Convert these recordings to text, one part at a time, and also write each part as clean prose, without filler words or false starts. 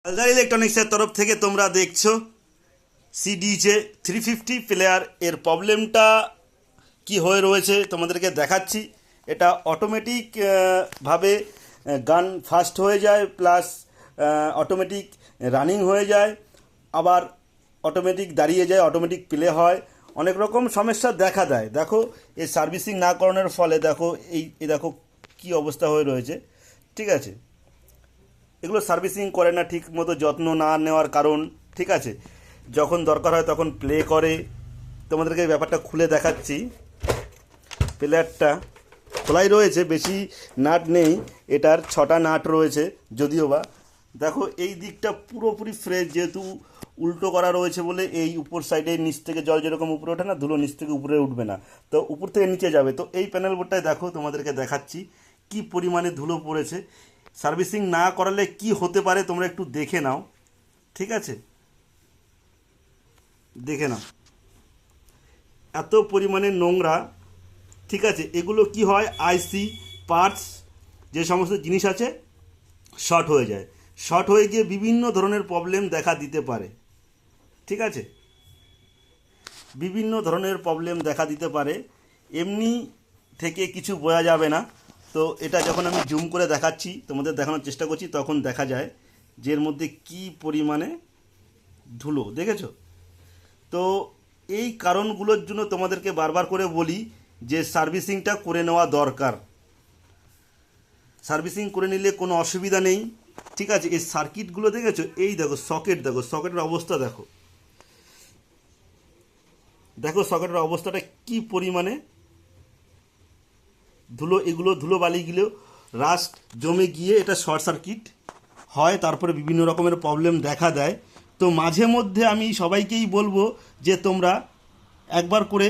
হালদার ইলেকট্রনিক্সের তরফ থেকে তোমরা দেখছো সিডিজে 350 প্লেয়ার এর প্রবলেমটা কি হয়ে রয়েছে তোমাদেরকে দেখাচ্ছি। এটা অটোমেটিক ভাবে গান ফাস্ট হয়ে যায়, প্লাস অটোমেটিক রানিং হয়ে যায়, আবার অটোমেটিক দাঁড়িয়ে যায়, অটোমেটিক প্লে হয়, অনেক রকম সমস্যা দেখা দেয়। দেখো এই সার্ভিসিং না করানোর ফলে দেখো এই দেখো কি অবস্থা হয়ে রয়েছে। ঠিক আছে, এগুলো সার্ভিসিং করে না, ঠিক মতো যত্ন না নেওয়ার কারণ। ঠিক আছে, যখন দরকার হয় তখন প্লে করে। তোমাদেরকে এই ব্যাপারটা খুলে দেখাচ্ছি। প্লেয়ারটা খোলাই রয়েছে, বেশি নাট নেই, এটার 6টা নাট রয়েছে যদিও বা। দেখো এই দিকটা পুরোপুরি ফ্রেশ, যেহেতু উল্টো করা রয়েছে বলে এই উপর সাইডে নিচ থেকে জল যেরকম উপরে ওঠে না, ধুলো নিচ থেকে উপরে উঠবে না, তো উপর থেকে নিচে যাবে। তো এই প্যানেল বোর্ডটায় দেখো তোমাদেরকে দেখাচ্ছি কি পরিমাণে ধুলো পড়েছে। সার্ভিসিং না করালে কি হতে পারে তোমরা একটু দেখে নাও। ঠিক আছে, দেখে নাও এত পরিমাণে নোংরা। ঠিক আছে, এগুলো কি হয়, আইসি পার্টস যে সমস্ত জিনিস আছে শর্ট হয়ে যায়, শর্ট হয়ে গিয়ে বিভিন্ন ধরনের প্রবলেম দেখা দিতে পারে। ঠিক আছে, বিভিন্ন ধরনের প্রবলেম দেখা দিতে পারে, এমনি থেকে কিছু বোঝা যাবে না। তো এটা যখন আমি জুম করে দেখাচ্ছি, তোমাদের দেখানোর চেষ্টা করছি, তখন দেখা যায় যে এর মধ্যে কী পরিমাণে ধুলো দেখেছো। তো এই কারণগুলোর জন্য তোমাদেরকে বারবার করে বলি যে সার্ভিসিংটা করে নেওয়া দরকার। সার্ভিসিং করে নিলে কোনো অসুবিধা নেই। ঠিক আছে, এই সার্কিটগুলো দেখেছো, এই দেখো সকেট, দেখো সকেটের অবস্থা, দেখো দেখো সকেটের অবস্থাটা কি পরিমাণে ধুলো। এগুলো ধুলো বালিগুলো রাস্ট জমে গিয়ে এটা শর্ট সার্কিট হয়, তারপরে বিভিন্ন রকমের প্রবলেম দেখা দেয়। তো মাঝে মধ্যে আমি সবাইকেই বলবো যে তোমরা একবার করে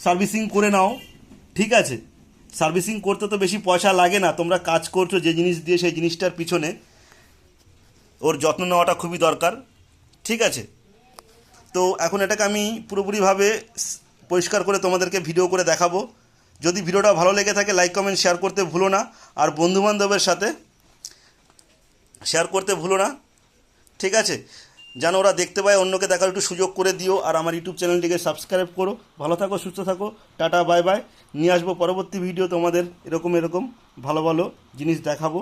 সার্ভিসিং করে নাও। ঠিক আছে, সার্ভিসিং করতে তো বেশি পয়সা লাগে না, তোমরা কাজ করছো যে জিনিস দিয়ে সেই জিনিসটার পিছনে ওর যত্ন নেওয়াটা খুবই দরকার। ঠিক আছে, তো এখন এটাকে আমি পুরোপুরিভাবে পরিষ্কার করে তোমাদেরকে ভিডিও করে দেখাবো। যদি ভিডিওটা ভালো লেগে থাকে লাইক কমেন্ট শেয়ার করতে ভুলো না, আর বন্ধুবান্ধবের সাথে শেয়ার করতে ভুলো না। ঠিক আছে, যেন ওরা দেখতে পায়, অন্যকে দেখার একটু সুযোগ করে দিও। আর আমার ইউটিউব চ্যানেলটিকে সাবস্ক্রাইব করো। ভালো থাকো, সুস্থ থাকো, টাটা বাই বাই। নিয়ে আসবো পরবর্তী ভিডিও তোমাদের এরকম ভালো ভালো জিনিস দেখাবো।